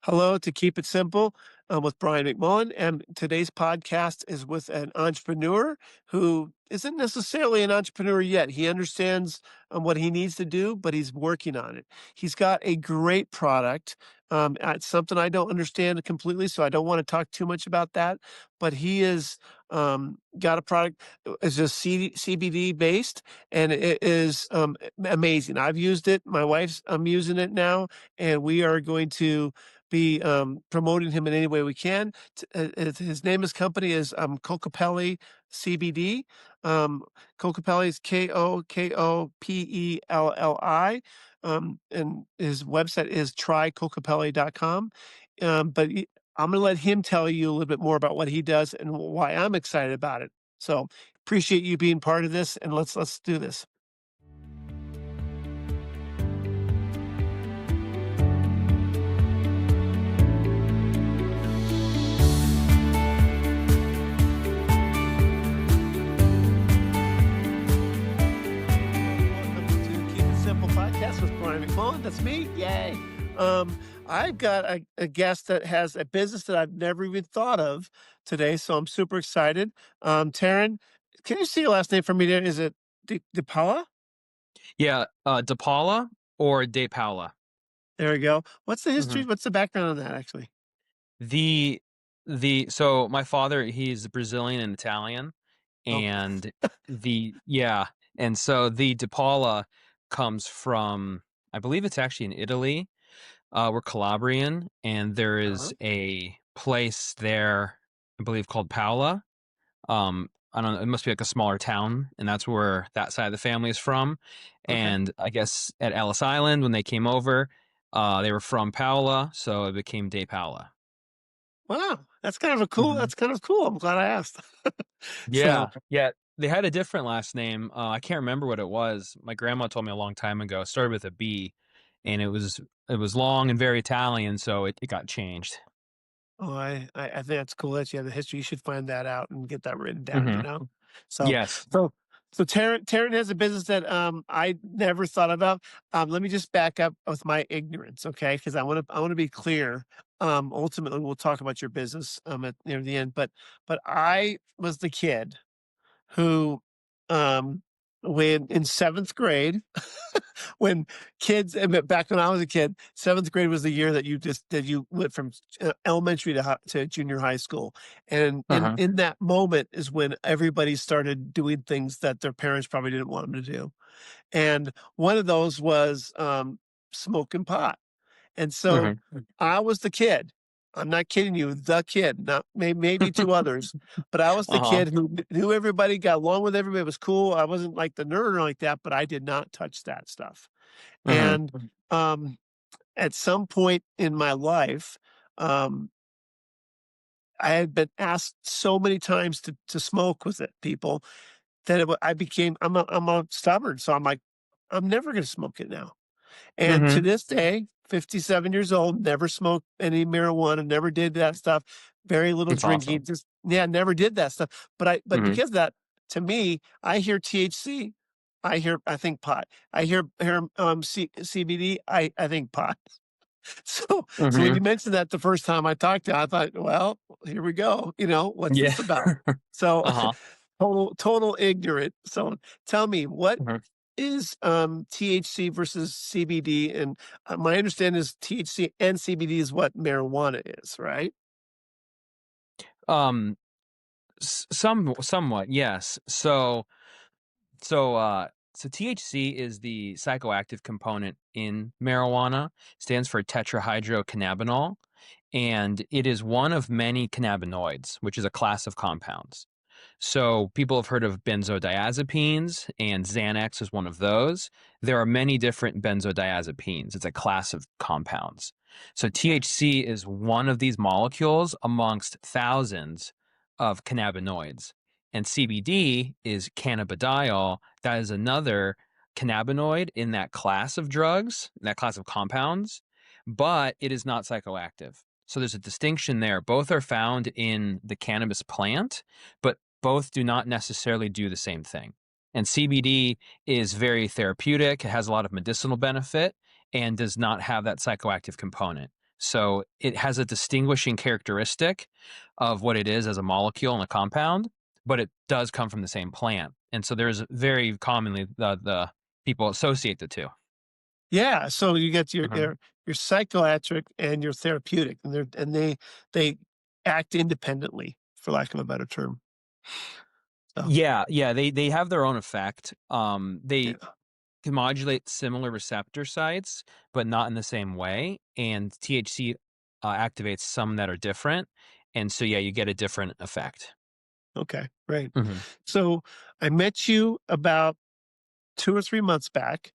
Hello to Keep It Simple with Brian McMullen. And today's podcast is with an entrepreneur who isn't necessarily an entrepreneur yet. He understands what he needs to do, but he's working on it. He's got a great product. It's something I don't understand completely, so I don't want to talk too much about that. But he is got a product is just CBD based, and it is amazing. I've used it. My wife's I'm using it now, and we are going to be promoting him in any way we can. His name, his company is Kokopelli CBD. Kokopelli is Kokopelli, and his website is trykokopelli.com. I'm going to let him tell you a little bit more about what he does and why I'm excited about it. So appreciate you being part of this, and let's do this. Podcast with Brian McMullen. That's me. Yay. I've got a guest that has a business that I've never even thought of today, so I'm super excited. Taran, can you see your last name for me there? Is it DePaola? Yeah, DePaola or DePaola. There we go. What's the history? What's the background on that, actually? So my father, he's Brazilian and Italian, Oh, and and so the DePaola comes from, I believe it's actually in Italy. We're Calabrian, and there is a place there, I believe, called Paola. I don't know, it must be like a smaller town, and that's where that side of the family is from. okay. And I guess at Ellis Island, when they came over, they were from Paola, so it became DePaola. Wow, that's kind of cool. That's kind of cool. I'm glad I asked. So, Yeah. They had a different last name. I can't remember what it was. My grandma told me a long time ago. It started with a B, and it was long and very Italian, so it got changed. oh, I think that's cool that you have the history. You should find that out and get that written down, hmm So Yes. so so Taryn has a business that I never thought about. Let me just back up with my ignorance, okay? Because I want to be clear. Ultimately we'll talk about your business at near the end, but I was the kid who um when in seventh grade when kids back when I was a kid, seventh grade was the year that you went from elementary to junior high school, and Uh-huh. in that moment is when everybody started doing things that their parents probably didn't want them to do, and one of those was smoking pot. And so hmm I was the kid. I'm not kidding you, the kid, not maybe two others, but I was the Uh-huh. kid who knew everybody, got along with everybody, it was cool. I wasn't like the nerd or like that, but I did not touch that stuff. hmm And um, at some point in my life, um, I had been asked so many times to smoke with people that I became I'm a stubborn, so I'm like, I'm never going to smoke it now. And to hmm this day, 57 years old, never smoked any marijuana, never did that stuff, very little It's drinking, awesome. just yeah, never did that stuff. But hmm because of that, to me, I hear THC, I think pot. I hear CBD, I think pot. So when hmm you mentioned that the first time I talked to you, I thought, well, here we go. What's Yeah. this about? So Uh-huh. total ignorant. So tell me, what Mhm. is THC versus CBD? And my understanding is THC and CBD is what marijuana is, right? Um, somewhat, yes. So THC is the psychoactive component in marijuana, stands for tetrahydrocannabinol, and it is one of many cannabinoids, which is a class of compounds. So people have heard of benzodiazepines, and Xanax is one of those. There are many different benzodiazepines. It's a class of compounds. So Okay. THC is one of these molecules amongst thousands of cannabinoids. And CBD is cannabidiol. That is another cannabinoid in that class of drugs, in that class of compounds, but it is not psychoactive. So there's a distinction there. Both are found in the cannabis plant, but both do not necessarily do the same thing. And CBD is very therapeutic, it has a lot of medicinal benefit, and does not have that psychoactive component. So it has a distinguishing characteristic of what it is as a molecule and a compound, but it does come from the same plant. And so there's very commonly the people associate the 2. Yeah, so you get Mhm. your psychoactive and your therapeutic, and they act independently, for lack of a better term. So, Yeah, yeah, they have their own effect. They yeah, can modulate similar receptor sites, but not in the same way. And THC activates some that are different. And so, yeah, you get a different effect. okay, great. Hmm. So, I met you about 2 or 3 months back,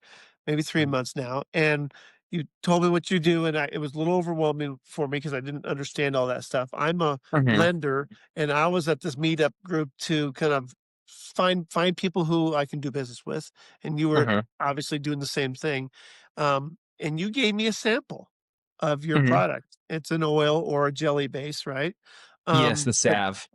maybe 3 Hmm. months now, and you told me what you do, and it was a little overwhelming for me because I didn't understand all that stuff. I'm a Hmm. lender, and I was at this meetup group to kind of find people who I can do business with, and you were Hmm. obviously doing the same thing. And you gave me a sample of your Hmm. product. It's an oil or a jelly base, right? Yes, the But salve.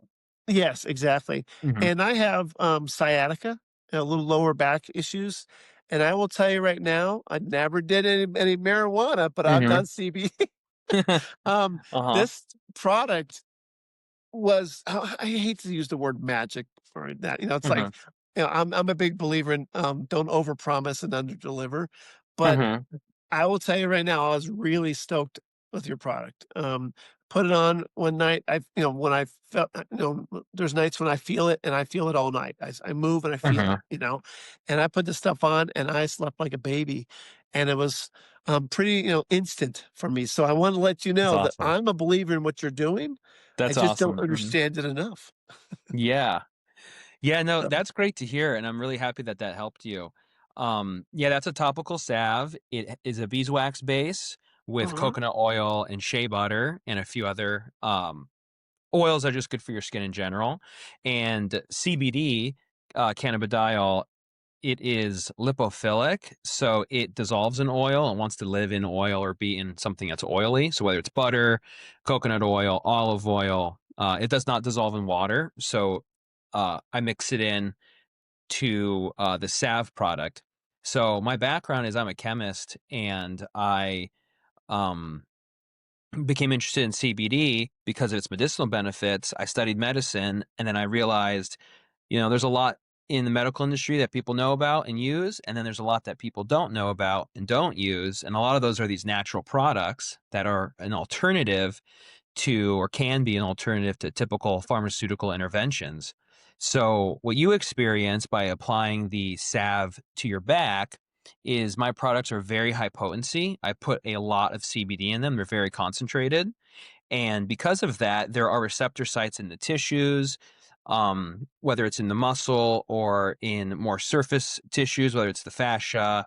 yes, exactly. Hmm. And I have, sciatica, a little lower back issues, and I will tell you right now, I never did any marijuana, but I've Hmm. done CBD. Uh-huh. This product was I hate to use the word magic for that, it's like, Hmm. I'm a big believer in, don't overpromise and underdeliver, but Hmm. I will tell you right now, I was really stoked with your product. Put it on one night. When I felt, there's nights when I feel it and I feel it all night. I move and I feel it, Hmm. and I put this stuff on and I slept like a baby. And it was pretty, instant for me. So I want to let you That's know that awesome. I'm a believer in what you're doing. I That's just don't awesome. Hmm. understand it enough. Yeah. Yeah, no, So, that's great to hear, and I'm really happy that that helped you. Yeah, that's a topical salve. It is a beeswax base with mhm. coconut oil and shea butter and a few other oils that are just good for your skin in general. And CBD, cannabidiol, it is lipophilic, so it dissolves in oil and wants to live in oil or be in something that's oily. So whether it's butter, coconut oil, olive oil, it does not dissolve in water. So I mix it in to the salve product. So my background is I'm a chemist, and I um, became interested in CBD because of its medicinal benefits. I studied medicine, and then I realized, there's a lot in the medical industry that people know about and use, and then there's a lot that people don't know about and don't use. And a lot of those are these natural products that are an alternative to, or can be an alternative to, typical pharmaceutical interventions. So, what you experience by applying the salve to your back is my products are very high potency. I put a lot of CBD in them, they're very concentrated. And because of that, there are receptor sites in the tissues, whether it's in the muscle or in more surface tissues, whether it's the fascia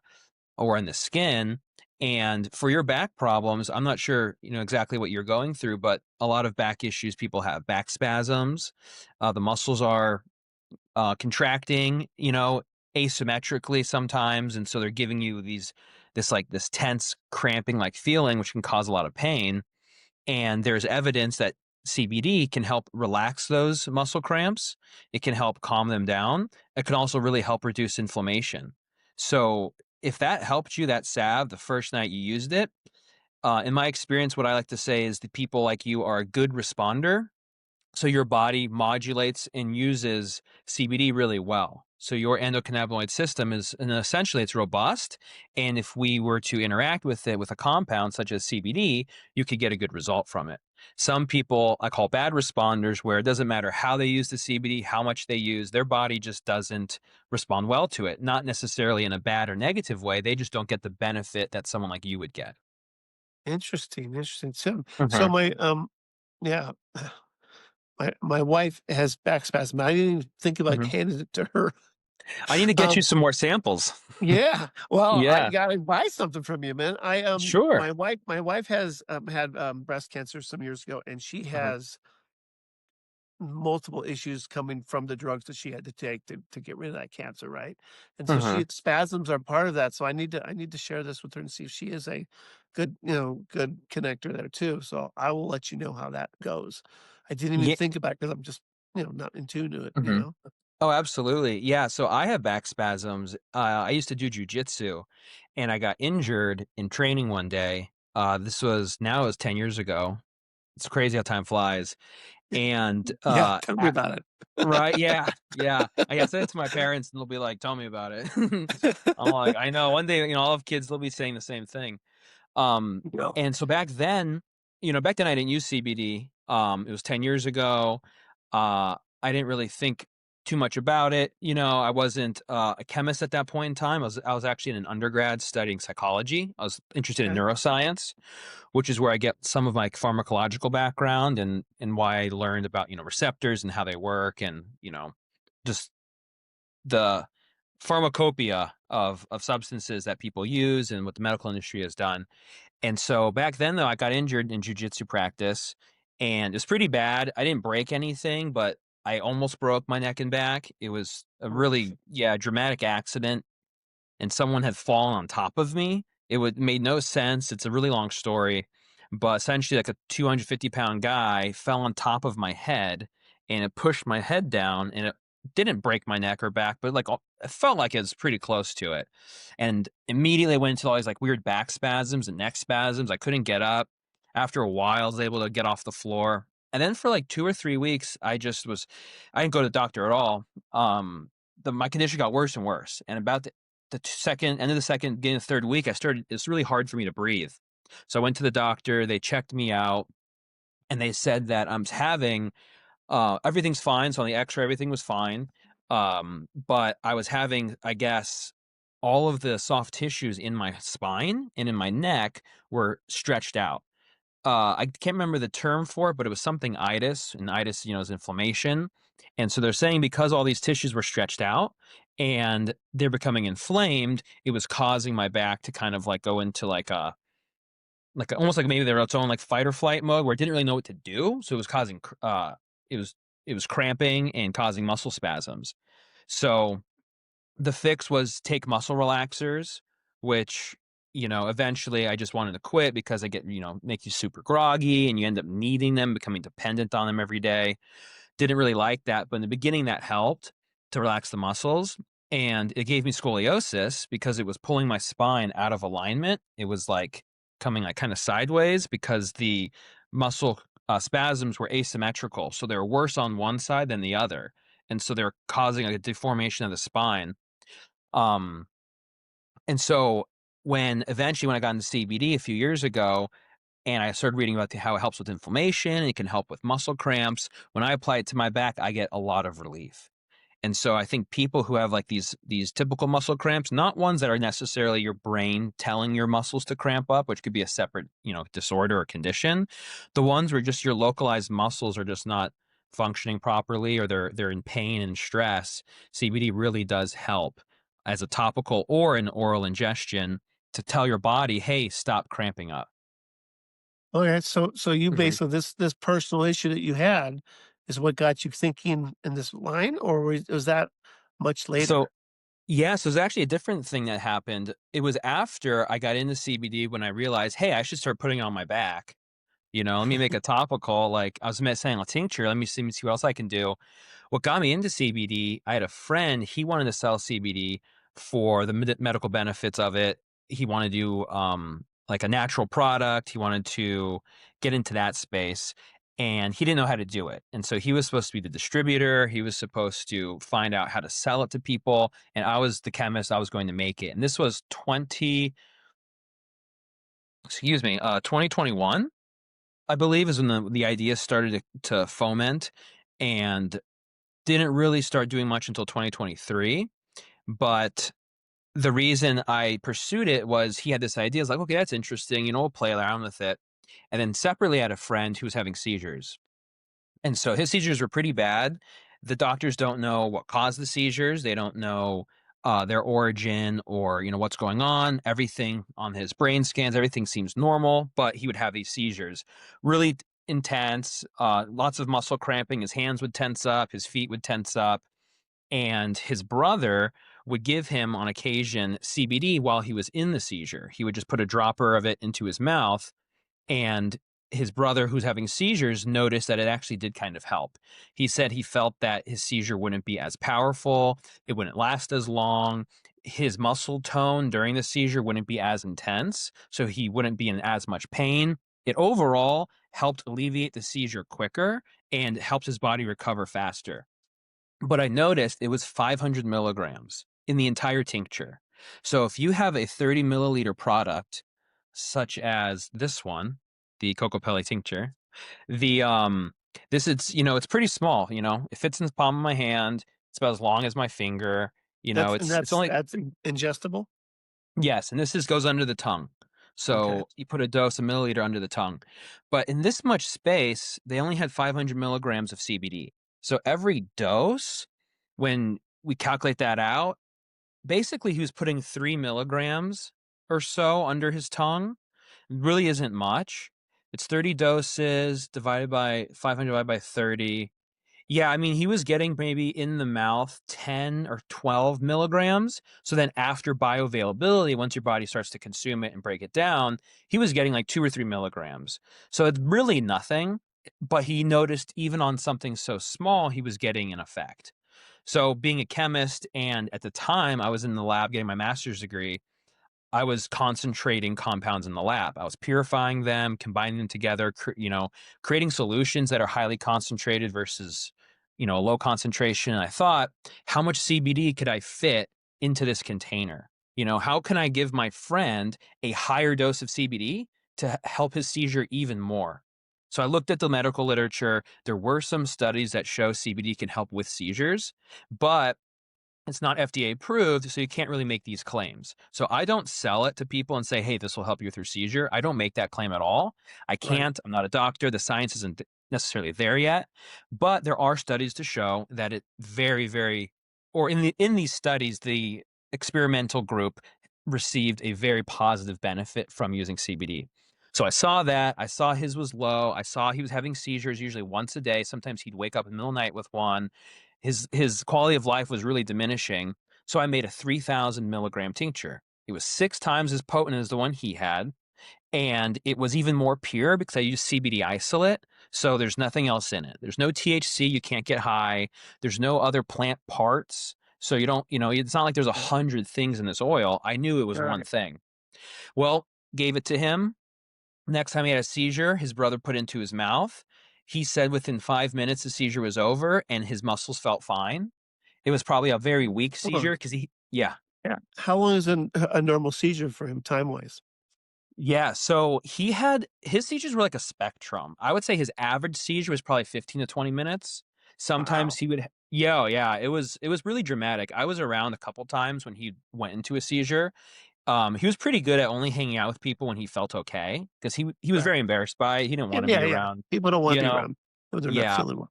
or in the skin. And for your back problems, I'm not sure, exactly what you're going through, but a lot of back issues, people have back spasms. The muscles are contracting, asymmetrically sometimes. And so they're giving you this tense, cramping like feeling, which can cause a lot of pain. And there's evidence that CBD can help relax those muscle cramps. It can help calm them down. It can also really help reduce inflammation. So, if that helped you, that salve, the first night you used it, in my experience, what I like to say is the people like you are a good responder, so your body modulates and uses CBD really well. So your endocannabinoid system is, and essentially it's robust. And if we were to interact with it with a compound such as CBD, you could get a good result from it. Some people I call bad responders, where it doesn't matter how they use the CBD, how much they use, their body just doesn't respond well to it. Not necessarily in a bad or negative way. They just don't get the benefit that someone like you would get. Interesting, interesting. So Mhm. yeah. My wife has back spasm. I didn't even think about Mhm. handing it to her. I need to get you Um, some more samples. yeah. Well, I Yeah, gotta buy something from you, man. sure. My wife has, had, breast cancer some years ago, and she Mhm. has multiple issues coming from the drugs that she had to take to get rid of that cancer, right? And so Mhm. spasms are part of that. So I need to share this with her and see if she is a good connector there too. So I will let you know how that goes. I didn't even Yeah. think about it because I'm just, not in tune to it. Mhm. Oh, absolutely. Yeah. So I have back spasms. I used to do jujitsu, and I got injured in training one day. Now it was 10 years ago. It's crazy how time flies. And, Yeah, tell me about right, it. yeah, yeah. I said it to my parents, and they'll be like, "Tell me about it." I'm like, "I know, one day, I'll have kids, they'll be saying the same thing." Um, No. and so back then I didn't use CBD. It was 10 years ago. I didn't really think too much about it. I wasn't a chemist at that point in time. I was actually in an undergrad studying psychology. I was interested in Okay. neuroscience, which is where I get some of my pharmacological background and why I learned about, receptors and how they work and, just the pharmacopoeia of substances that people use and what the medical industry has done. And so back then, though, I got injured in jujitsu practice, and it's pretty bad. I didn't break anything, but I almost broke my neck and back. It was a Oof. really, yeah, dramatic accident, and someone had fallen on top of me. It would made no sense. It's a really long story, but essentially, like a 250-pound guy fell on top of my head, and it pushed my head down, and it didn't break my neck or back, but it felt like it was pretty close to it. And immediately I went into all these like weird back spasms and neck spasms. I couldn't get up. After a while, I was able to get off the floor. And then for like 2 or 3 weeks, I didn't go to the doctor at all. My condition got worse and worse. And about the second end of the second, beginning of the third week, it's really hard for me to breathe. So I went to the doctor, they checked me out, and they said that I'm having everything's fine. So on the X-ray, everything was fine. But I was having, I guess, all of the soft tissues in my spine and in my neck were stretched out. I can't remember the term for it, but it was something itis, and itis, is inflammation. And so they're saying because all these tissues were stretched out and they're becoming inflamed, it was causing my back to kind of like go into almost like maybe they're its own like fight or flight mode where it didn't really know what to do. So it was causing it was it was cramping and causing muscle spasms. So the fix was take muscle relaxers, which, eventually I just wanted to quit because they make you super groggy and you end up needing them, becoming dependent on them every day. Didn't really like that, but in the beginning that helped to relax the muscles, and it gave me scoliosis because it was pulling my spine out of alignment. It was like coming like kind of sideways because the muscle spasms were asymmetrical, so they were worse on one side than the other, and so they're causing like a deformation of the spine. Um, and so when I got into CBD a few years ago, and I started reading about how it helps with inflammation and it can help with muscle cramps. When I apply it to my back, I get a lot of relief. And so I think people who have like these typical muscle cramps, not ones that are necessarily your brain telling your muscles to cramp up, which could be a separate, disorder or condition. The ones where just your localized muscles are just not functioning properly or they're in pain and stress, CBD really does help as a topical or an oral ingestion to tell your body, "Hey, stop cramping up." Okay, so you Mhm. basically this personal issue that you had is what got you thinking in this line, or was that much So later? yeah, so there's actually a different thing that happened. It was after I got into CBD when I realized, hey, I should start putting it on my back. Let me make a topical. Like I was saying, a tincture. Let me see what else I can do. What got me into CBD? I had a friend. He wanted to sell CBD for the medical benefits of it. He wanted to do like a natural product. He wanted to get into that space, and he didn't know how to do it. And so he was supposed to be the distributor. He was supposed to find out how to sell it to people, and I was the chemist. I was going to make it. And this was 2021. I believe is when the idea started to foment, and didn't really start doing much until 2023. But the reason I pursued it was he had this idea. I was like, okay, that's interesting. We'll play around with it. And then separately, I had a friend who was having seizures. And so his seizures were pretty bad. The doctors don't know what caused the seizures. They don't know their origin or what's going on. Everything on his brain scans, everything seems normal, but he would have these seizures, really intense. Lots of muscle cramping. His hands would tense up. His feet would tense up. And his brother would give him on occasion CBD while he was in the seizure. He would just put a dropper of it into his mouth, and his brother, who's having seizures, noticed that it actually did kind of help. He said he felt that his seizure wouldn't be as powerful, it wouldn't last as long. his muscle tone during the seizure wouldn't be as intense, so he wouldn't be in as much pain. It overall helped alleviate the seizure quicker and helped his body recover faster. But I noticed it was 500 milligrams in the entire tincture. So if you have a 30 milliliter product, such as this one, the Cocopelli tincture, the this is, it's pretty small. It fits in the palm of my hand. It's about as long as my finger. That's It's only. that's ingestible? Yes, and this just goes under the tongue. Okay. So you put a dose, a milliliter under the tongue. But in this much space, they only had 500 milligrams of CBD. So every dose, when we calculate that out, basically he was putting 3 milligrams or so under his tongue. Really isn't much. It's 30 doses divided by 500 divided by 30. Yeah, I mean, he was getting maybe in the mouth 10 or 12 milligrams. So then after bioavailability, once your body starts to consume it and break it down, he was getting like 2 or 3 milligrams. So it's really nothing, but he noticed even on something so small, he was getting an effect. So being a chemist, and at the time I was in the lab getting my master's degree, I was concentrating compounds in the lab. I was purifying them, combining them together, creating solutions that are highly concentrated versus, low concentration. And I thought, how much CBD could I fit into this container? How can I give my friend a higher dose of CBD to help his seizure even more? So I looked at the medical literature. There were some studies that show CBD can help with seizures, but it's not FDA approved, so you can't really make these claims. So I don't sell it to people and say, hey, this will help you with your seizure. I don't make that claim at all. I Right. can't. I'm not a doctor. The science isn't necessarily there yet. But there are studies to show that it very, very, or in these studies, the experimental group received a very positive benefit from using CBD. So I saw that. I saw his was low. I saw he was having seizures usually once a day. Sometimes he'd wake up in the middle of the night with one. His quality of life was really diminishing. So I made a 3,000 milligram tincture. It was 6 times as potent as the one he had, and it was even more pure because I used CBD isolate. So there's nothing else in it. There's no THC. You can't get high. There's no other plant parts. So you don't, it's not like there's 100 things in this oil. I knew it was All one right. thing. Well, gave it to him. Next time he had a seizure, his brother put it into his mouth. He said within 5 minutes the seizure was over and his muscles felt fine. It was probably a very weak Hold on. seizure because yeah. Yeah. How long is a normal seizure for him time-wise? Yeah, so his seizures were like a spectrum. I would say his average seizure was probably 15 to 20 minutes. Sometimes Wow. he would yeah, yeah, it was really dramatic. I was around a couple times when he went into a seizure. He was pretty good at only hanging out with people when he felt okay because he was Right. very embarrassed by it. He didn't Yeah, wanna yeah, be yeah. around, People don't wanna you be know? around when they're not Yeah, feeling well.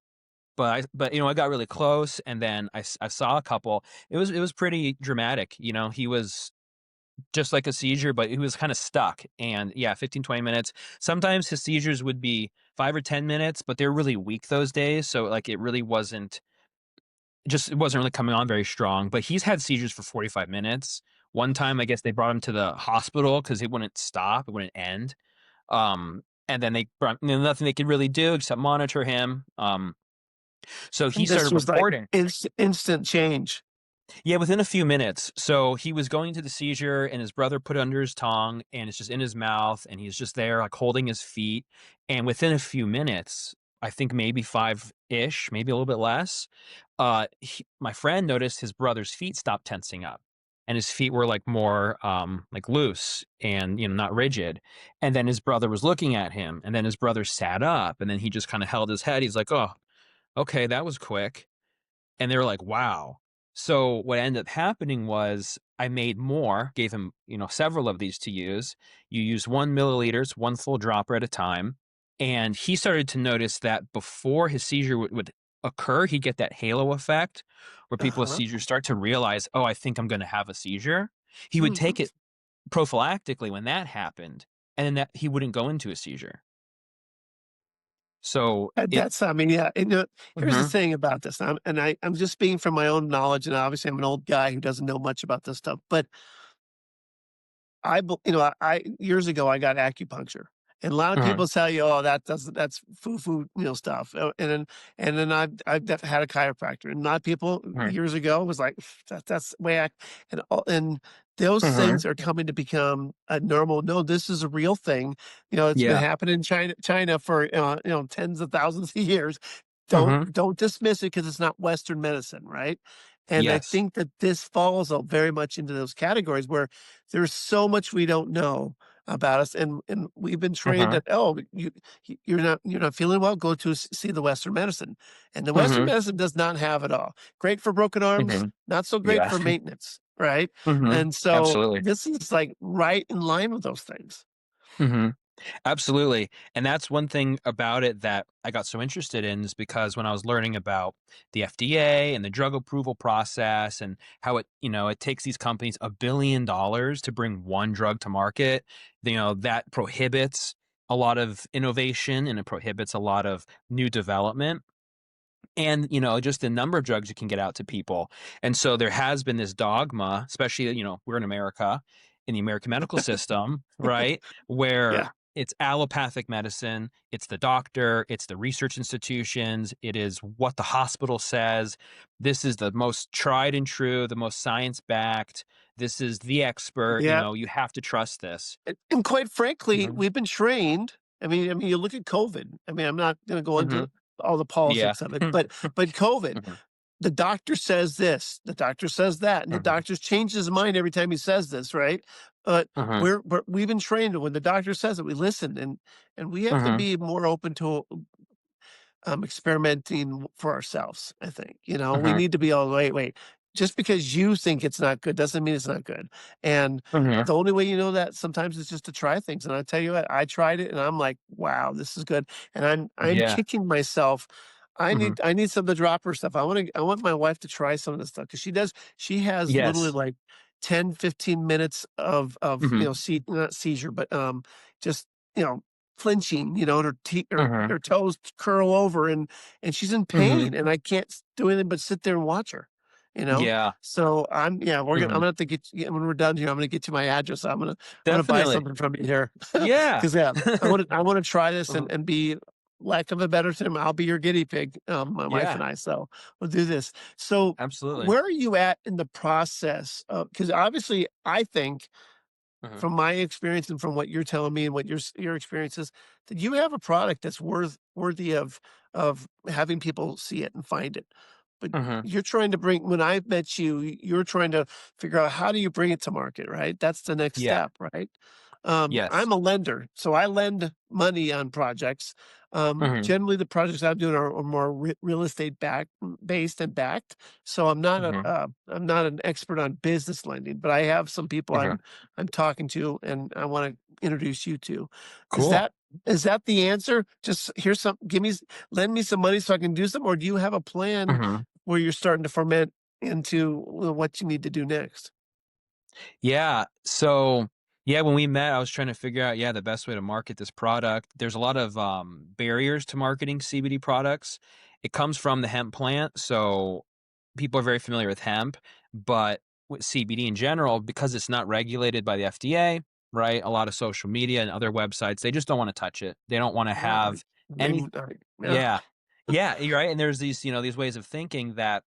but I got really close, and then I saw a couple. It was pretty dramatic. He was just like a seizure, but he was kinda stuck, and yeah, 15, 20 minutes. Sometimes his seizures would be 5 or 10 minutes, but they're really weak those days, so, like, it wasn't really coming on very strong, but he's had seizures for 45 minutes. One time, I guess they brought him to the hospital because it wouldn't stop, it wouldn't end, and then they brought nothing they could really do except monitor him, so he And this started was like reporting. instant change. Yeah, within a few minutes. So he was going to the seizure and his brother put it under his tongue and it's just in his mouth and he's just there like holding his feet. And within a few minutes, I think maybe five-ish, maybe a little bit less, my friend noticed his brother's feet stopped tensing up and his feet were like more like loose and not rigid. And then his brother was looking at him and then his brother sat up and then he just kind of held his head. He's like, oh, okay, that was quick. And they were like, "Wow." So what ended up happening was I made more, gave him, several of these to use. You use 1 milliliters, 1 full dropper at a time, and he started to notice that before his seizure would occur, he'd get that halo effect where people with Uh-huh. seizures start to realize, "Oh, I think I'm gonna have a seizure." He would Mhm. take it prophylactically when that happened, and then that he wouldn't go into a seizure. So And it that's I mean, yeah, here's the Mhm. thing about this, I'm just speaking from my own knowledge, and obviously I'm an old guy who doesn't know much about this stuff, but I years ago, I got acupuncture, And a lot of Mhm. people tell you, "Oh, that's foo-foo, stuff." And then I've had a chiropractor, and a lot of people Mhm. years ago was like, That's the way I," and those Mhm. things are coming to become a normal, "No, this is a real thing." It's been Yeah. happening in China for, tens of thousands of years. Don't Mhm. don't dismiss it because it's not Western medicine, right? And I Yes. think that this falls, very much into those categories where there's so much we don't know about us, and we've been trained Mhm. that, "Oh, you're not feeling well, go to see the Western medicine." And the Western Mhm. medicine does not have it all. Great for broken arms, Mhm. not so great Yeah. for maintenance, right? Mhm. And so Absolutely. this is, like, right in line with those things. Mhm. Absolutely. And that's one thing about it that I got so interested in is because when I was learning about the FDA and the drug approval process and how it takes these companies $1 billion to bring one drug to market, that prohibits a lot of innovation and it prohibits a lot of new development and just the number of drugs you can get out to people. And so there has been this dogma, especially we're in America, in the American medical system, right, where Yeah. it's allopathic medicine, it's the doctor, it's the research institutions, it is what the hospital says, this is the most tried and true, the most science backed, this is the expert, Yeah. you have to trust this. And quite frankly, Mhm. we've been trained. I mean, you look at COVID. I mean, I'm not gonna go into Mhm. all the Yeah. politics of it, but COVID, Mhm. the doctor says this, the doctor says that, and the Mhm. doctor's changed his mind every time he says this, right? But Mhm. we've been trained when the doctor says it, we listen, and we have to Mhm. be more open to experimenting for ourselves, I think. We Mhm. need to be all, wait. Just because you think it's not good doesn't mean it's not good. And Mhm. the only way you know that sometimes is just to try things. And I tell you what, I tried it and I'm like, wow, this is good. And I'm Yeah. kicking myself. I Mhm. need I need some of the dropper stuff. I want my wife to try some of this stuff because she has literally Yes. like 10, 15 minutes of Mhm. not seizure, but just you know flinching, and Mhm. her toes curl over, and she's in Mhm. pain, and I can't do anything but sit there and watch her, you know? Yeah. So I'm Mhm. gonna have to when we're done here, I'm gonna get you my address. I'm gonna buy Definitely. something from you here. Yeah. Because yeah, I wanna try this Mhm. and be, lack of a better term, I'll be your guinea pig, my wife Yeah. and I, so we'll do this. So, Absolutely. where are you at in the process because obviously, I think Mhm. from my experience and from what you're telling me and what your experience is, that you have a product that's worthy of having people see it and find it. But Mhm. you're trying to bring when I met you, you're trying to figure out how do you bring it to market, right? That's the next Yeah. step, right? Yes. I'm a lender, so I lend money on projects. Mhm. Generally, the projects I'm doing are more real estate based and backed. So Mhm. I'm not an expert on business lending, but I have some people Mhm. I'm talking to, and I want to introduce you to. Is Cool. that is that the answer? Just here's some, lend me some money so I can do some, or do you have a plan Mhm. where you're starting to ferment into what you need to do next? Yeah. So, yeah, when we met, I was trying to figure out, the best way to market this product. There's a lot of barriers to marketing CBD products. It comes from the hemp plant, so people are very familiar with hemp, but with CBD in general, because it's not regulated by the FDA, right? A lot of social media and other websites, they just don't want to touch it. They don't want to Yeah, have any. yeah. Yeah. Yeah, you're right, and there's these ways of thinking that,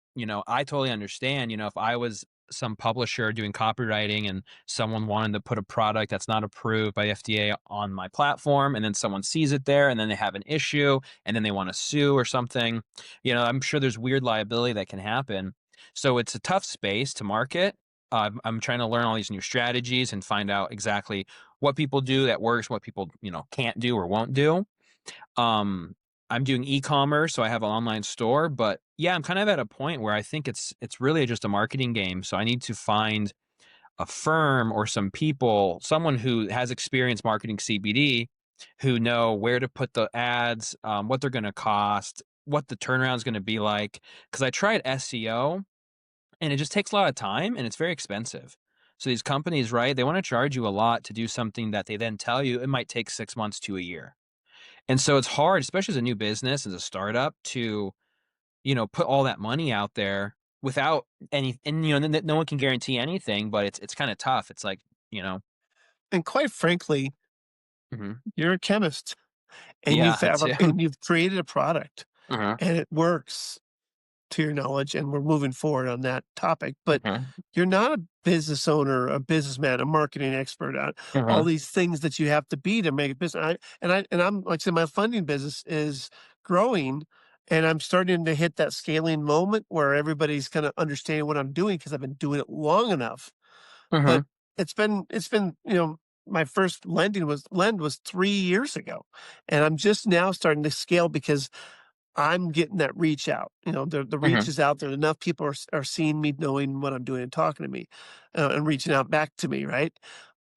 I totally understand, if I was some publisher doing copywriting and someone wanted to put a product that's not approved by the FDA on my platform, and then someone sees it there, and then they have an issue, and then they wanna sue or something, I'm sure there's weird liability that can happen. So it's a tough space to market. I'm trying to learn all these new strategies and find out exactly what people do that works, what people, can't do or won't do. Um, I'm doing e-commerce, so I have an online store, but yeah, I'm kind of at a point where I think it's really just a marketing game. So I need to find a firm or some people, someone who has experience marketing CBD, who know where to put the ads, what they're going to cost, what the turnaround is going to be like. Because I tried SEO, and it just takes a lot of time, and it's very expensive. So these companies, right? They want to charge you a lot to do something that they then tell you it might take 6 months to a year. And so it's hard, especially as a new business, as a startup, to, put all that money out there without any, and no one can guarantee anything, but it's kind of tough. It's like, you know. And quite frankly, Mhm. You're a chemist, and Yeah, that too. you've created a product, Uh-huh. and it works to your knowledge, and we're moving forward on that topic. But Uh-huh. you're not a business owner, a businessman, a marketing expert, all Uh-huh. these things that you have to be to make a business. I'm like I said, my funding business is growing, and I'm starting to hit that scaling moment where everybody's kind of understanding what I'm doing because I've been doing it long enough. Uh-huh. But it's been my first lend was 3 years ago, and I'm just now starting to scale because I'm getting that reach out. The reach Uh-huh. is out there. Enough people are seeing me, knowing what I'm doing, and talking to me, and reaching out back to me. Right.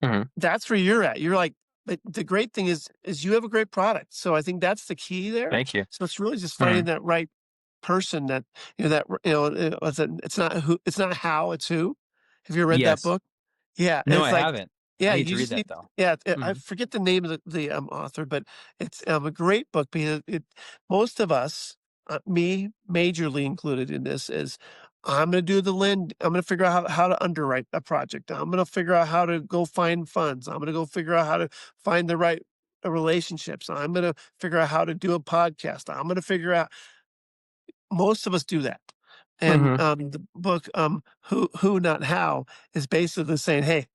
Uh-huh. That's where you're at. You're like, but the great thing is you have a great product. So I think that's the key there. Thank you. So it's really just Uh-huh. finding that right person that it's not how, it's who. Have you read that Yes. book? Yeah, No, it's I like haven't. yeah, I need you to read just that need though. yeah, I Mhm. forget the name of the author, but it's, a great book because most of us, me majorly included in this, is I'm gonna do the lend I'm gonna figure out how to underwrite a project. I'm gonna figure out how to go find funds. I'm gonna go figure out how to find the right, relationships. I'm gonna figure out how to do a podcast. I'm gonna figure out most of us do that. And, Mhm. the book, Who Not How, is basically saying, "Hey,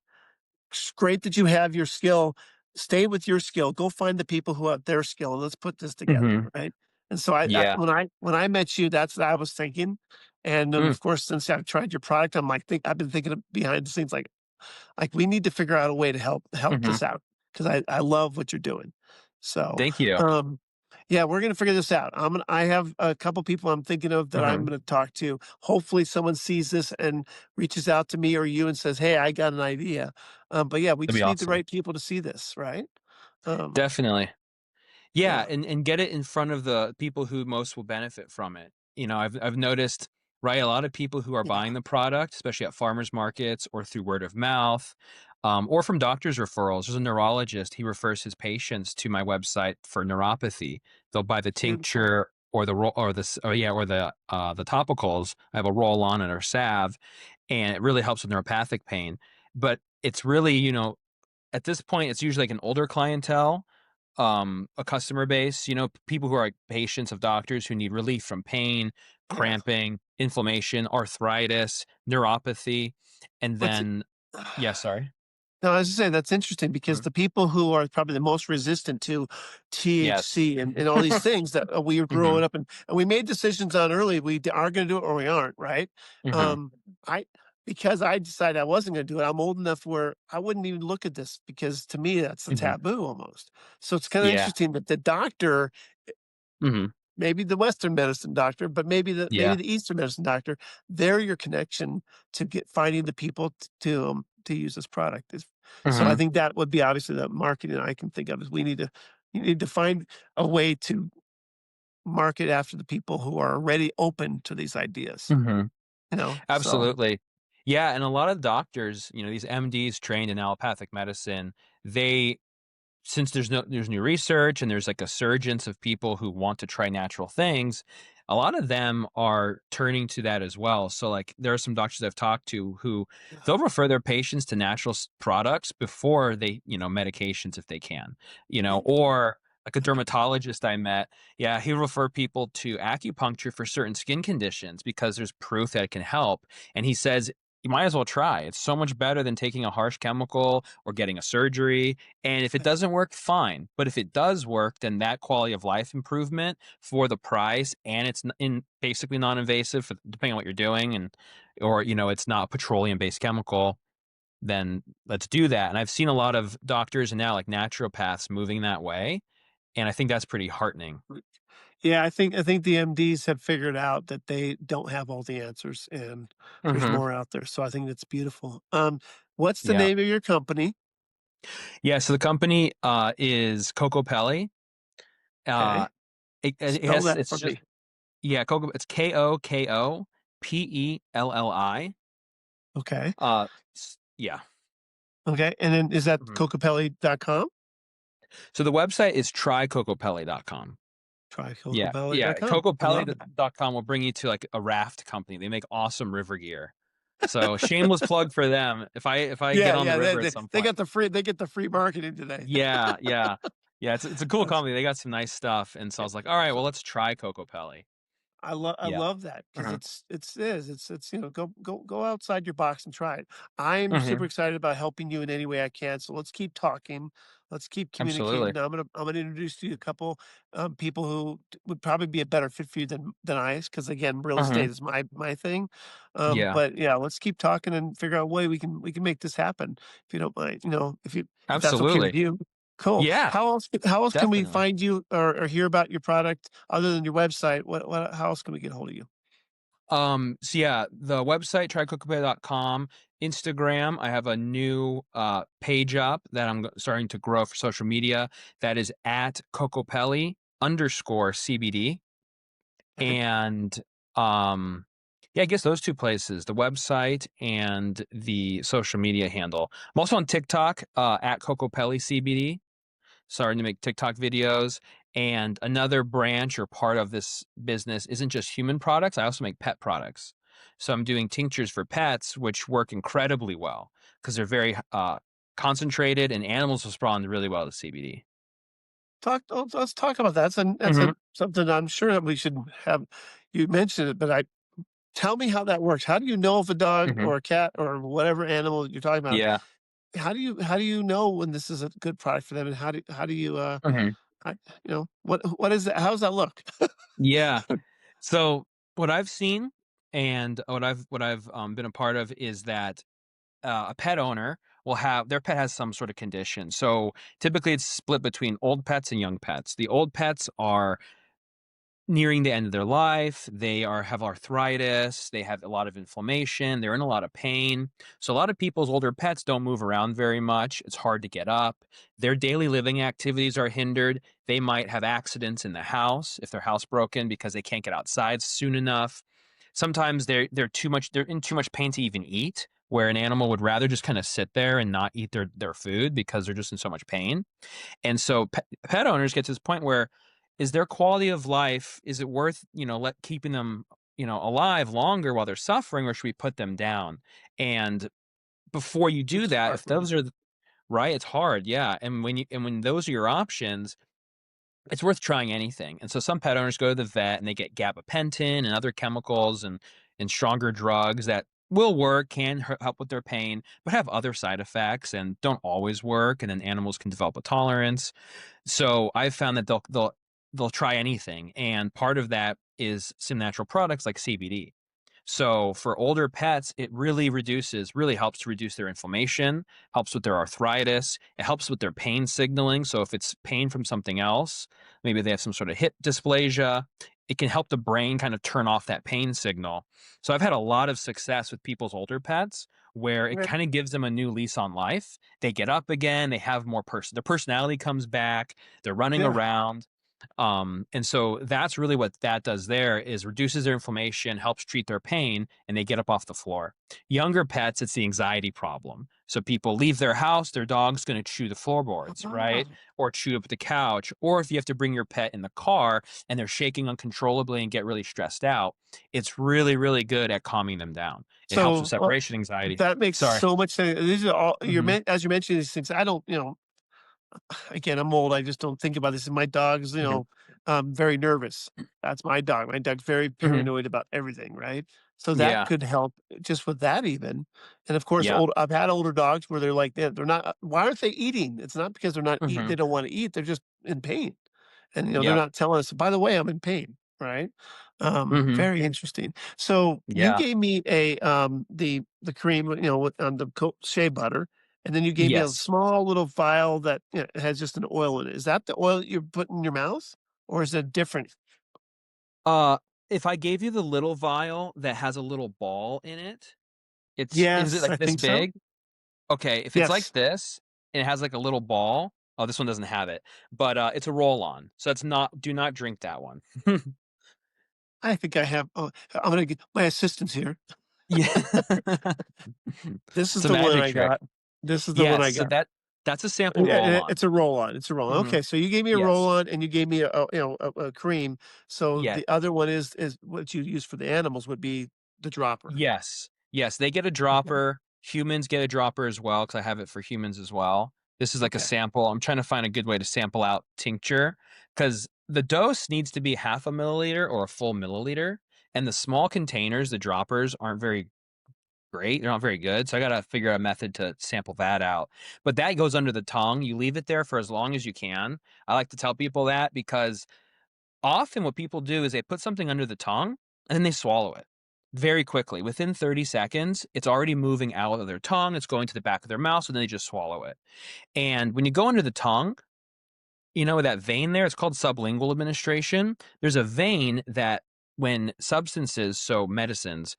it's great that you have your skill. Stay with your skill. Go find the people who have their skill, and let's put this together," Mhm. right? And so I Yeah. when I met you, that's what I was thinking. And then, Mm. of course, since I've tried your product, I've been thinking of behind the scenes, like, we need to figure out a way to help Mhm. this out because I love what you're doing. So, Thank you. yeah, we're gonna figure this out. I have a couple people I'm thinking of that I'm Mhm. gonna talk to. Hopefully, someone sees this and reaches out to me or you and says, "Hey, I got an idea." But yeah, we That'd be just need the awesome. right people to see this, right? Um, Definitely. Yeah, yeah, and get it in front of the people who most will benefit from it. I've noticed, right, a lot of people who are yeah, buying the product, especially at farmers markets or through word of mouth, or from doctors' referrals. There's a neurologist, he refers his patients to my website for neuropathy. They'll buy the beautiful. tincture or the roll or the topicals. I have a roll on and a salve, and it really helps with neuropathic pain. But it's really, at this point, it's usually like an older clientele, a customer base, people who are like patients of doctors who need relief from pain, Yeah. cramping, inflammation, arthritis, neuropathy, and What's it? then yeah, sorry. No, I was just saying that's interesting because Mhm. the people who are probably the most resistant to Yes. THC and all these things that we were Mhm. growing up and we made decisions on early, are going to do it or we aren't, right? Mhm. Um, I because I decided I wasn't going to do it. I'm old enough where I wouldn't even look at this because to me that's a Mhm. taboo almost. So it's kind of Yeah. interesting that the doctor, Mhm. maybe the Western medicine doctor, but maybe Yeah. the Eastern medicine doctor, they're your connection to get finding the people to use this product. So I Mhm. think that would be obviously the marketing I can think of is you need to find a way to market after the people who are already open to these ideas, Mhm. so Absolutely. Yeah, and a lot of doctors, these MDs trained in allopathic medicine, they since there's new research and there's like a surgence of people who want to try natural things, a lot of them are turning to that as well. So like there are some doctors I've talked to who yeah, they'll refer their patients to natural products before medications if they can, or like a dermatologist I met, yeah, he'll refer people to acupuncture for certain skin conditions because there's proof that it can help. And he says you might as well try. It's so much better than taking a harsh chemical or getting a surgery, and if it yeah. doesn't work, fine. But if it does work, then that quality of life improvement for the price, and it's in basically non-invasive, depending on what you're doing, or it's not petroleum based chemical. Then let's do that. And I've seen a lot of doctors and now like naturopaths moving that way, and I think that's pretty heartening. Yeah, I think the MDs have figured out that they don't have all the answers, and there's Hmm. more out there. So I think that's beautiful. What's the Yeah, name of your company? yeah. So the company is Coco Pelli. Uh, Okay, it spell has that it's for just me. yeah, Coco. It's Kokopelli. Okay, Yeah. okay, and then is that Mhm. cocapelli.com? So the website is trycocopelli.com. Try Yeah. cocapelli.com. I love it. Cocopelli.com will bring you to like a raft company. They make awesome river gear. So shameless plug for them. If I get Yeah, on the yeah, river at some they point. got the free marketing today. Yeah, yeah. Yeah, it's a cool That's company. They got some nice stuff, and so I was like, "All right, well, let's try Coco Pelli." I Yeah. love that because Mhm. it's, go outside your box and try it. I'm super Mhm. excited about helping you in any way I can, so let's keep talking. Let's keep communicating. Absolutely. Now I'm gonna introduce to you a couple, people who would probably be a better fit for you than I is, because again, real estate Mhm. is my thing. Yeah. But yeah, let's keep talking and figure out a way we can make this happen, if you don't mind, if that's okay with Absolutely. you. Cool. Yeah, How else can we definitely. find you or hear about your product other than your website? What how else can we get hold of you? So yeah, the website trycocopay.com, Instagram, I have a new page up that I'm starting to grow for social media. That is at cocopelli_CBD. Okay. And yeah, I guess those two places, the website and the social media handle. I'm also on TikTok, at cocopellicbd, starting to make TikTok videos. And another branch or part of this business isn't just human products. I also make pet products. So I'm doing tinctures for pets, which work incredibly well because they're very concentrated, and animals respond really well to CBD. Let's talk about that. Hmm. Something I'm sure that we should have you mentioned it, but I tell me how that works. How do you know if a dog Hmm. or a cat or whatever animal you're talking about, Yeah. how do you know when this is a good product for them, and how do you Hmm. I, what is that? How does that look? Yeah. So what I've seen and what I've been a part of is that a pet owner will have their pet has some sort of condition. So typically it's split between old pets and young pets. The old pets are nearing the end of their life. They are have arthritis, they have a lot of inflammation, they're in a lot of pain. So a lot of people's older pets don't move around very much. It's hard to get up. Their daily living activities are hindered. They might have accidents in the house if their house broken because they can't get outside soon enough. Sometimes they're in too much pain to even eat, where an animal would rather just kind of sit there and not eat their food because they're just in so much pain. And so pet owners get to this point where is their quality of life, is it worth, let keeping them, alive longer while they're suffering, or should we put them down? And before you do It's a that, hard if one. those are right, it's hard, yeah. And when those are your options, it's worth trying anything. And so some pet owners go to the vet and they get gabapentin and other chemicals and stronger drugs that will work, can help with their pain, but have other side effects and don't always work. And then animals can develop a tolerance. So I've found that they'll try anything, and part of that is some natural products like CBD. So for older pets, it really helps to reduce their inflammation, helps with their arthritis, it helps with their pain signaling. So if it's pain from something else, maybe they have some sort of hip dysplasia, it can help the brain kind of turn off that pain signal. So I've had a lot of success with people's older pets where it Okay. kind of gives them a new lease on life. They get up again, they have more their personality comes back, they're running Yeah. around. And so that's really what that does there is reduces their inflammation, helps treat their pain, and they get up off the floor. Younger pets, it's the anxiety problem. So people leave their house, their dog's going to chew the floorboards, right? Ah. Or chew up the couch. Or if you have to bring your pet in the car and they're shaking uncontrollably and get really stressed out, it's really, really good at calming them down. It helps with So separation anxiety. that makes Sorry. so much sense. These are all Hmm. as you mentioned these things. I don't, again, I'm old, I just don't think about this, and my dog's, Hmm. very nervous. That's my dog. My dog's very Hmm. paranoid about everything, right? So that Yeah. could help just with that even, and of course, Yeah. I've had older dogs where they're like, they're not why aren't they eating? It's not because they Hmm. don't wanna eat, they're just in pain, and, they're Yep. not telling us, "By the way, I'm in pain," right? Hmm. Very interesting. So, you Yeah. gave me the cream, with on the shea butter, and then you gave me a Yes. small little vial that, has just an oil in it. Is that the oil that you're putting in your mouth, or is it different? Uh, if I gave you the little vial that has a little ball in it, is it Yes, like I this think so. big? Okay, if it's like Yes, this and it has like a little ball, oh, this one doesn't have it, but it's a roll-on. So it's not do not drink that one. I think I have. Oh, I'm gonna get my assistant's here. Yeah. This is It's a the one magic I trick. got. This is the one Yes, I so got. that's a sample roll-on. It's a roll-on. It's a roll-on. Mhm. Okay, so you gave me a Yes. roll-on and you gave me a cream. So Yeah. the other one is what you use for the animals would be the dropper. Yes. Yes, they get a Okay. dropper. Humans get a dropper as well because I have it for humans as well. This is like a Okay. sample. I'm trying to find a good way to sample out tincture because the dose needs to be half a milliliter or a full milliliter. And the small containers, the droppers, aren't very great. They're not very good. So I got to figure out a method to sample that out. But that goes under the tongue. You leave it there for as long as you can. I like to tell people that because often what people do is they put something under the tongue and then they swallow it very quickly. Within 30 seconds, it's already moving out of their tongue. It's going to the back of their mouth. So then they just swallow it. And when you go under the tongue, that vein there, it's called sublingual administration. There's a vein that when substances, so medicines,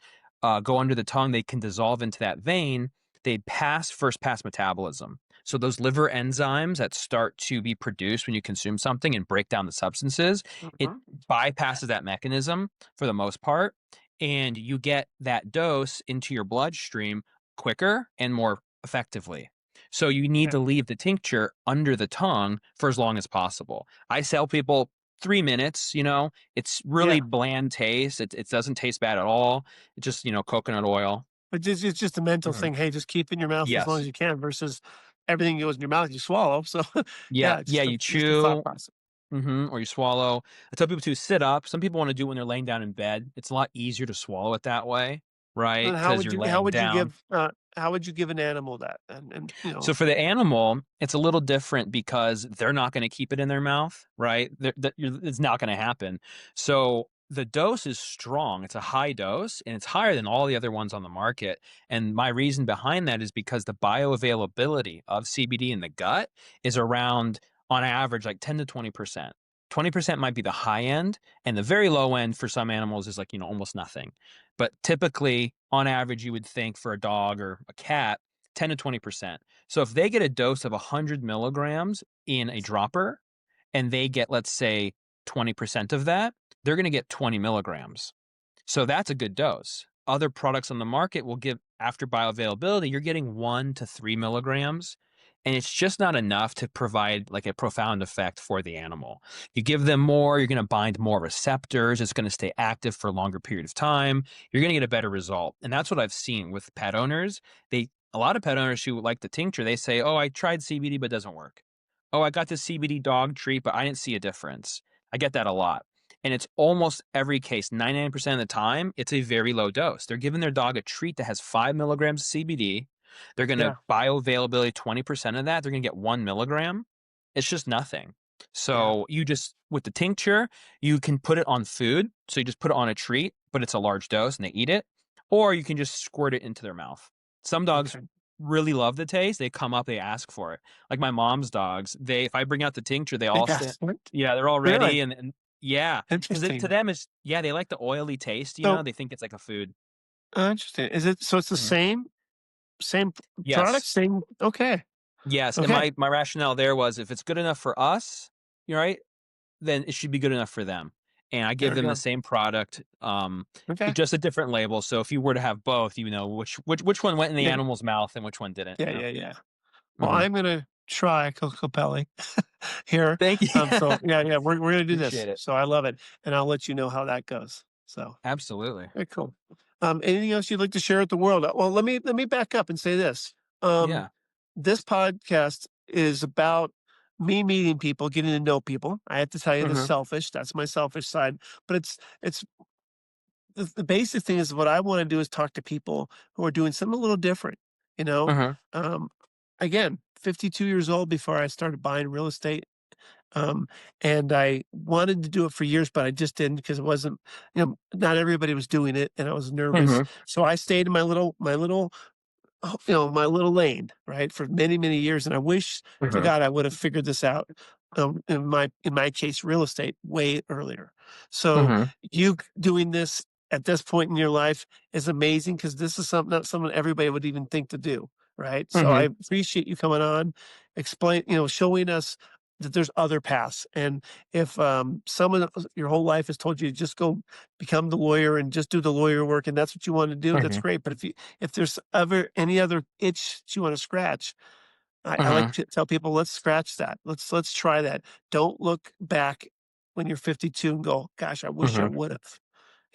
go under the tongue, they can dissolve into that vein. They first pass metabolism. So those liver enzymes that start to be produced when you consume something and break down the substances, it Mhm. bypasses that mechanism for the most part. And you get that dose into your bloodstream quicker and more effectively. So you need Okay. to leave the tincture under the tongue for as long as possible. I tell people 3 minutes, it's really Yeah. bland taste. It doesn't taste bad at all. It's just, coconut oil. But it's just a mental Mhm. thing. Hey, just keep it in your mouth for as long Yes. as you can versus everything goes in your mouth, you swallow. So Yeah. yeah, it's Yeah. You just a thought chew, process. or you swallow. I tell people to sit up. Some people want to do it when they're laying down in bed. It's a lot easier to swallow it that way, right? And Because you're how laying would you down. how would you give an animal that? So for the animal, it's a little different because they're not going to keep it in their mouth, right? It's not going to happen. So the dose is strong. It's a high dose and it's higher than all the other ones on the market. And my reason behind that is because the bioavailability of CBD in the gut is around, on average, like 10 to 20%. 20% might be the high end, and the very low end for some animals is like, almost nothing. But typically, on average, you would think for a dog or a cat, 10 to 20%. So if they get a dose of 100 milligrams in a dropper and they get, let's say, 20% of that, they're going to get 20 milligrams. So that's a good dose. Other products on the market will give, after bioavailability, you're getting 1 to 3 milligrams. And it's just not enough to provide like a profound effect for the animal. You give them more, you're going to bind more receptors. It's going to stay active for a longer period of time. You're going to get a better result. And that's what I've seen with pet owners. A lot of pet owners who like the tincture, they say, "Oh, I tried CBD, but it doesn't work. Oh, I got the CBD dog treat, but I didn't see a difference." I get that a lot. And it's almost every case, 99% of the time, it's a very low dose. They're giving their dog a treat that has 5 milligrams of CBD. They're going to Yeah. bioavailability 20% of that. They're going to get 1 milligram. It's just nothing. Yeah. So with the tincture, you can put it on food. So you just put it on a treat, but it's a large dose and they eat it. Or you can just squirt it into their mouth. Some dogs Okay. really love the taste. They come up, they ask for it. Like my mom's dogs, if I bring out the tincture, they all stand. Yes. What? Yeah, they're all Really? ready and yeah, because to Interesting. them it's yeah, they like the oily taste, So they think it's like a food. interesting. Is it so it's the Mhm. same product, Yes. same okay. Yes, and Okay. my rationale there was if it's good enough for us, you're right, then it should be good enough for them. And I give There we them the go. same product, Okay. just a different label. So if you were to have both, you know which one went in the Yeah. animal's mouth and which one didn't, Yeah, yeah, yeah. Well, Mhm. I'm gonna try Cocopelli here. Thank you. So yeah, yeah, we're gonna do this. Appreciate it. So I love it, and I'll let you know how that goes. So Absolutely. very cool. Anything else you'd like to share with the world? Well, let me back up and say this. Um, Yeah. this podcast is about me meeting people, getting to know people. I have to tell you, this Mhm. selfish. That's my selfish side, but it's the basic thing is what I want to do is talk to people who are doing something a little different. You know, Mhm. um, again, 52 years old before I started buying real estate. Um, and I wanted to do it for years, but I just didn't because it wasn't, not everybody was doing it, and I was nervous. Mhm. So I stayed in my little lane, right, for many, many years. And I wish to Mhm. God I would have figured this out, in my case, real estate way earlier. So Mhm. you doing this at this point in your life is amazing because this is something not something everybody would even think to do, right? So I Mhm. appreciate you coming on, showing us that there's other paths. And if someone your whole life has told you to just go become the lawyer and just do the lawyer work, and that's what you want to do, that's Mhm. great. But if there's ever any other itch that you want to scratch, I like Mhm. to tell people, let's scratch that. Let's try that. Don't look back when you're 52 and go, gosh, I wish I Mhm. would have.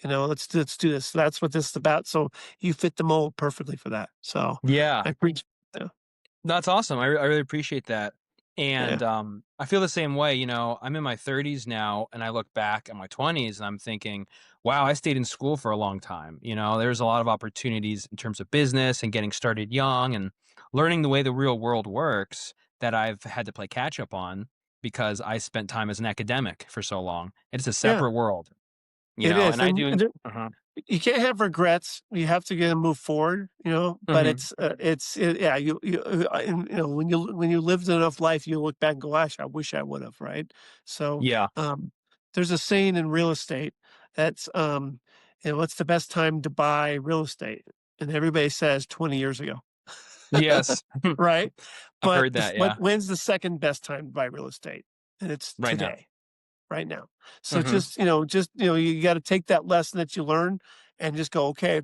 let's do this. That's what this is about. So you fit the mold perfectly for that. So Yeah. I appreciate. Yeah, That's awesome. I really appreciate that. yeah, And I feel the same way. I'm in my 30s now, and I look back at my 20s, and I'm thinking, wow, I stayed in school for a long time. There's a lot of opportunities in terms of business and getting started young and learning the way the real world works that I've had to play catch up on because I spent time as an academic for so long. It's a yeah. separate world, It is, and I do. and Uh-huh. you can't have regrets. You have to get move forward, but Hmm. yeah, and, when you lived enough life, you look back and go, "Gosh, I wish I would have," right? So, Yeah. um, there's a saying in real estate that's, "What's the best time to buy real estate?" And everybody says 20 years ago, Yes. right? I've But heard that. what Yeah. when's the second best time to buy real estate? And it's Right now. today. Right now. So Hmm. you gotta take that lesson that you learned and just go, "Okay,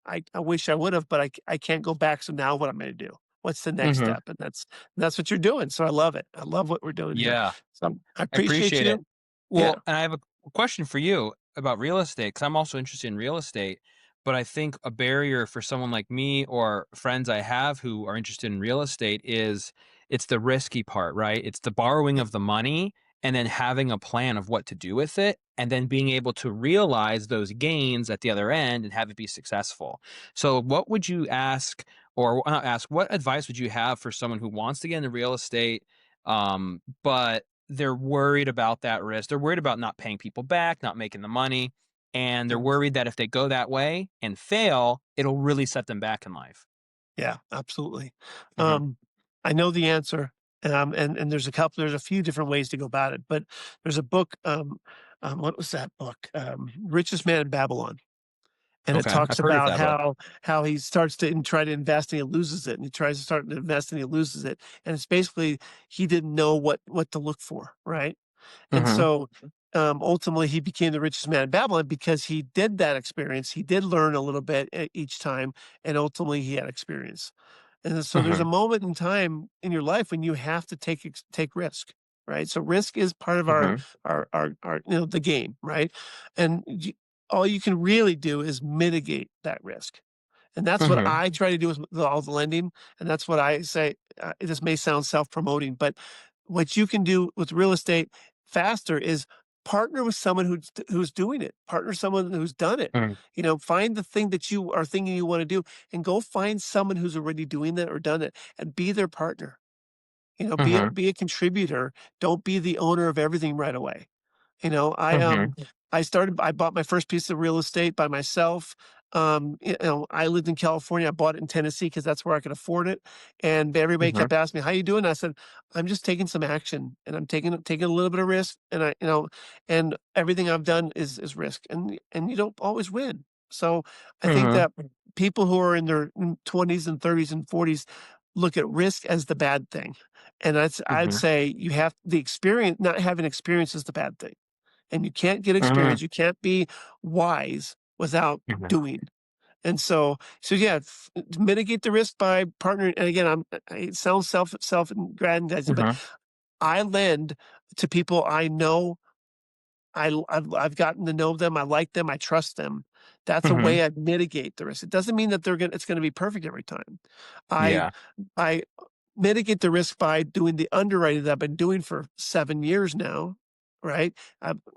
I wish I would've, but I can't go back, so now what am I gonna do? What's the next Hmm. step?" And that's what you're doing, so I love it. I love what we're doing here. Yeah. So, I I appreciate appreciate it. you. Yeah, Well, and I have a question for you about real estate because I'm also interested in real estate. But I think a barrier for someone like me or friends I have who are interested in real estate is it's the risky part, right? It's the borrowing yeah, of the money and then having a plan of what to do with it and then being able to realize those gains at the other end and have it be successful. So, what would you ask, or not ask, what advice would you have for someone who wants to get into real estate, but they're worried about that risk. They're worried about not paying people back, not making the money, and they're yeah, worried that if they go that way and fail, it'll really set them back in life. yeah, absolutely. Mhm. Um, I know the answer, and there's a few different ways to go about it, but there's a book, what was that book? Richest Man in Babylon. And it Okay, talks I've heard of about that book. how he starts to try to invest and he loses it, and he tries to start to invest and he loses it, and it's basically he didn't know what to look for, right? And Mhm, so, ultimately, he became the richest man in Babylon because he did that experience. He did learn a little bit each time, and ultimately, he had experience. And so, there's a mhm, moment in time in your life when you have to take risk, right? So, risk is part of our mhm, the game, right? And all you can really do is mitigate that risk. And that's what mhm, I try to do with all the lending, and that's what I say, this may sound self-promoting, but what you can do with real estate faster is partner with someone who's doing it. Partner someone who's done it. mhm, Find the thing that you are thinking you wanna do, and go find someone who's already doing that or done it, and be their partner. mhm, Be a contributor. Don't be the owner of everything right away. You know, I, mhm, um, I bought my first piece of real estate by myself. I lived in California. I bought it in Tennessee because that's where I could afford it. And everybody mhm, kept asking me, "How you doing?" I said, "I'm just taking some action and I'm taking a little bit of risk. And everything I've done is risk. And you don't always win. So I think mhm, that people who are in their 20s and 30s and 40s look at risk as the bad thing. And I'd mhm, say you have the experience, not having experience is the bad thing, and you can't get mhm, experience, you can't be wise without mhm, doing. And so yeah, mitigate the risk by partnering. And again, it sounds self-aggrandizing, but mhm, I lend to people I know. I've gotten to know them. I like them. I trust them. That's a mhm. way I mitigate the risk. It doesn't mean that it's going to be perfect every time. I Yeah. I mitigate the risk by doing the underwriting that I've been doing for 7 years now, right?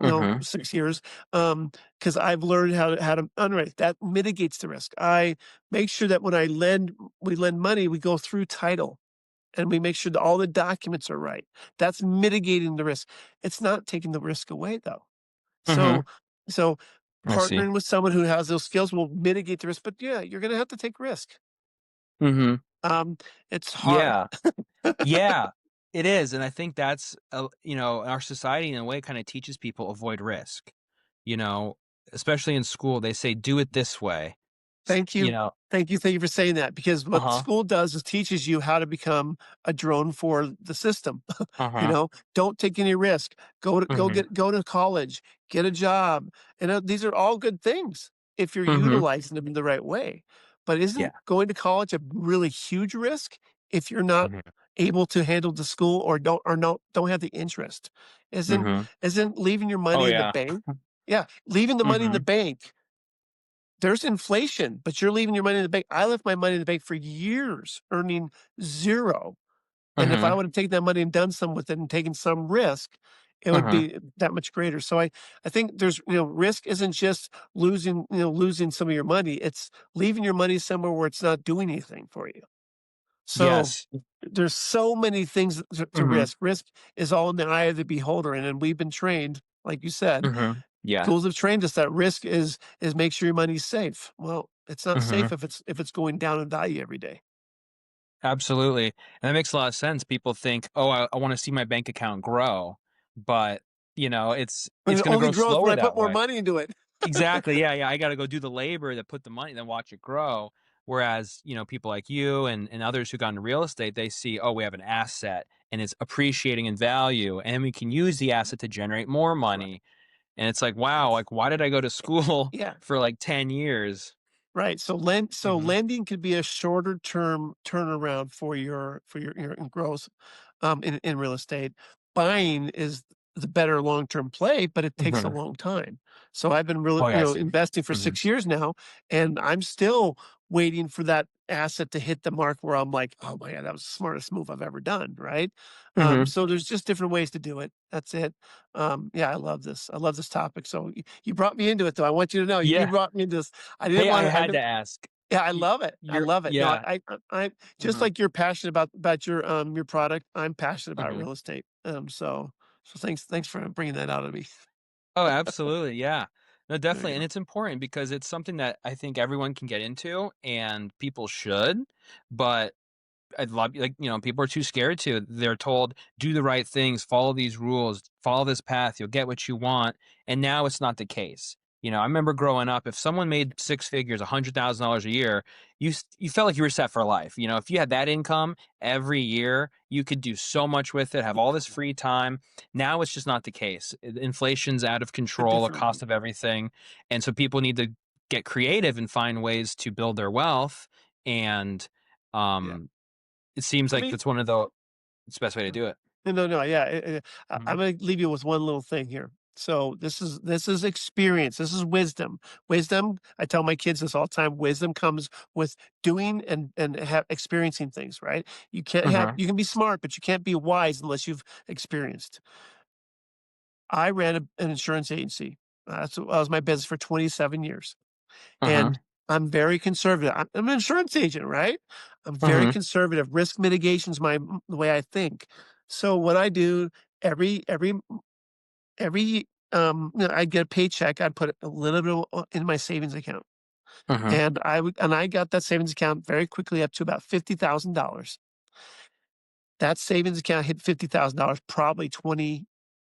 No, Mhm, 6 years, because I've learned how to underwrite. That mitigates the risk. I make sure that when we lend money, we go through title, and we make sure that all the documents are right. That's mitigating the risk. It's not taking the risk away, though. mhm. So so I see. partnering with someone who has those skills will mitigate the risk, but yeah, you're gonna have to take risk. Mhm. Um, it's hard. Yeah. Yeah, it is, and I think that's, our society in a way kinda teaches people avoid risk, you know, especially in school, they say, "Do it this way." S Thank you you. know Thank you for saying that, because what Uh-huh, school does is teaches you how to become a drone for the system. uh-huh, Don't take any risk. mhm, Go to college, get a job. These are all good things if you're mhm, utilizing them in the right way. But yeah, isn't going to college a really huge risk if you're not mhm, able to handle the school, or don't have the interest? Isn't mhm. isn't leaving your Oh, money in the yeah. bank? Yeah, leaving the money in the Mhm, bank there's inflation, but you're leaving your money in the bank. I left my money in the bank for years, earning 0. And if I Mhm. would have taken that money and done some with it and taken some risk, it would Mhm. be that much greater. So I think there's, risk isn't just losing some of your money. It's leaving your money somewhere where it's not doing anything for you. So Yes. there's so many things to Mhm. risk. Risk is all in the eye of the beholder. And then we've been trained, like you said, Mhm. Yeah. schools have trained us that risk is make sure your money's safe. Well, it's not safe Mhm. if it's going down in value every day. Absolutely. And that makes a lot of sense. People think, "Oh, I wanna see my bank account grow," but, And it's it gonna only grow grows when slower I put that more way. money into it. Exactly, yeah, yeah, I gotta go do the labor to put the money, then watch it grow. Whereas, people like you and others who got into real estate, they see, "Oh, we have an asset, and it's appreciating in value, and we can use the asset to generate more Right. money." And it's like, "Wow, like, why did I go to school Yeah. for, like, 10 years?" Right. So Mhm, lending could be a shorter term turnaround for your growth in real estate. Buying is the better long term play, but it takes a mhm. long time. So I've been really Oh, yeah, I see. investing for Mhm, 6 years now, and I'm still waiting for that asset to hit the mark where I'm like, oh my god, that was the smartest move I've ever done. Right. mhm. So there's just different ways to do it. That's it. Yeah, I love this. I love this topic. So you brought me into it, though. I want you to know you Yeah. brought me into this. I didn't Hey, I want to. I had to didn't. ask. Yeah, I Y love it. I you're love it. No, yeah. I just Mhm, like you're passionate about your product. I'm passionate about mhm. real estate. So thanks for bringing that out of me. Oh, absolutely, yeah. No, There you definitely, and go. it's important because it's something that I think everyone can get into and people should, but a lot people are too scared to. They're told, "Do the right things, follow these rules, follow this path, you'll get what you want," and now it's not the case. I remember growing up, if someone made 6 figures, $100,000 a year, you felt like you were set for life. If you had that income every year, you could do so much with it, have all this free time. Now it's just not the case. Inflation's out of A control, the different cost of everything, and so people need to get creative and find ways to build their wealth, and, yeah. um it seems I like mean, that's one of the it's the best way to no, do it. no, yeah. I'm Mhm, gonna leave you with one little thing here. So this is experience. This is wisdom. Wisdom. I tell my kids this all the time. Wisdom comes with doing and experiencing things. Right. mhm, You can be smart, but you can't be wise unless you've experienced. I ran an insurance agency. That was my business for 27 years, mhm, and I'm very conservative. I'm an insurance agent, right? I'm very mhm, conservative. Risk mitigation is the way I think. So what I do every I'd get a paycheck. I'd put a little bit in my savings account, mhm, and I got that savings account very quickly up to about $50,000. That savings account hit $50,000 probably 20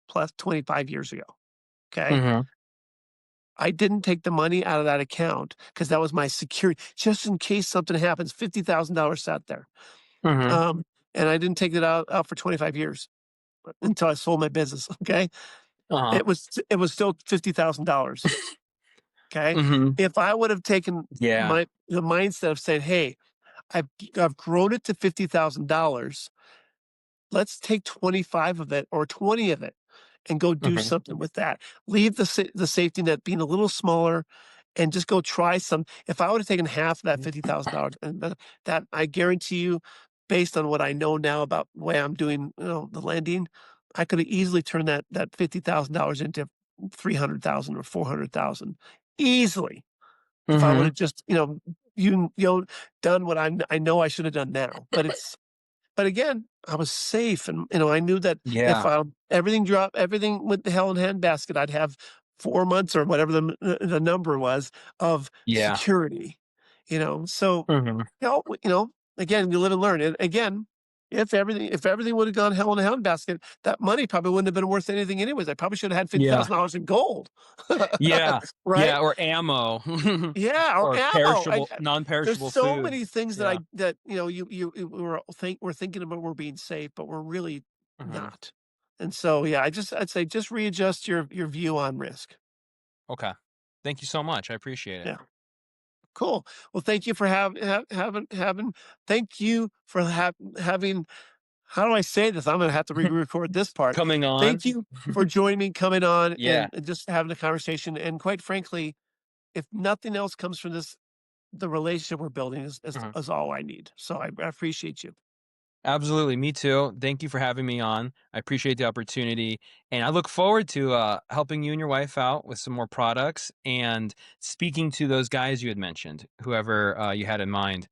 plus 25 years ago. Okay. mhm, I didn't take the money out of that account because that was my security, just in case something happens. $50,000 sat there, mhm, um, and I didn't take it out for 25 years until I sold my business. Okay, uh-huh. it was still $50,000. Okay, Mhm, if I would have taken yeah, the mindset of saying, "Hey, I've grown it to $50,000. Let's take 25 of it or 20 of it and go do mhm, something with that. Leave the safety net being a little smaller and just go try some. If I would have taken half of that $50,000 and that I guarantee you, based on what I know now about the way I'm doing, the lending, I could have easily turned that $50,000 into 300,000 or 400,000 easily if I would mhm, have just, done what I know I should have done now. But again, I was safe, and, I knew that if, yeah, everything went to hell in a handbasket, I'd have 4 months or whatever the number was of yeah, security, So, mhm, again, you live and learn, and again, if everything would've gone hell in a handbasket, that money probably wouldn't have been worth anything anyways. I probably should have had yeah, $50,000 in gold. yeah, Right? yeah, or ammo, Yeah, or or ammo. perishable There's non-perishable so many foods. things that Yeah, we're thinking about we're being safe, but we're really mhm, not. And so, yeah, I'd say just readjust your view on risk. okay. Thank you so much, I appreciate it. Yeah, cool. Well, thank you for thank you for having. How do I say this? I'm going to have to re-record this part. Coming on. Thank you for joining me, coming on, Yeah, and just having a conversation. And quite frankly, if nothing else comes from this, the relationship we're building Mhm. is all I need. So I appreciate you. Absolutely, me too. Thank you for having me on. I appreciate the opportunity, and I look forward to helping you and your wife out with some more products and speaking to those guys you had mentioned, whoever you had in mind.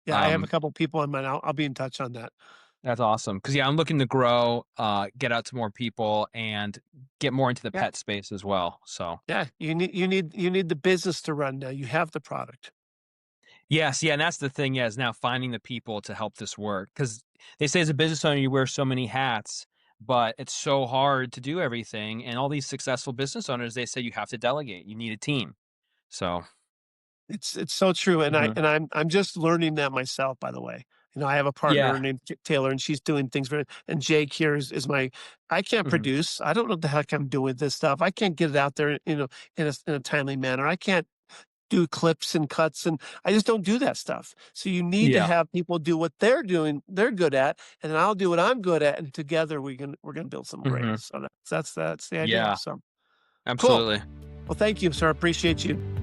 Yeah, I have a Um, couple people in mind. I'll be in touch on that. that's awesome because yeah, I'm looking to grow, get out to more people, and get more into the Yeah, pet space as well. So yeah. You need the business to run now. You have the product. yes, yeah, and that's the thing. Yeah, is now finding the people to help this work because they say as a business owner you wear so many hats, but it's so hard to do everything. And all these successful business owners, they say you have to delegate. You need a team. So It's so true, and mhm. I'm just learning that myself, by the way. I have a partner Yeah, named Taylor, and she's doing things for and Jake here is my I can't mhm. produce. I don't know what the heck I'm doing with this stuff. I can't get it out there, in a timely manner. I can't do clips and cuts, and I just don't do that stuff. So you need to Yeah, have people do what they're doing, they're good at, and then I'll do what I'm good at, and together we're gonna build something great. mhm. So that's the idea. Yeah, So cool. absolutely. Well, thank you, sir. I appreciate you.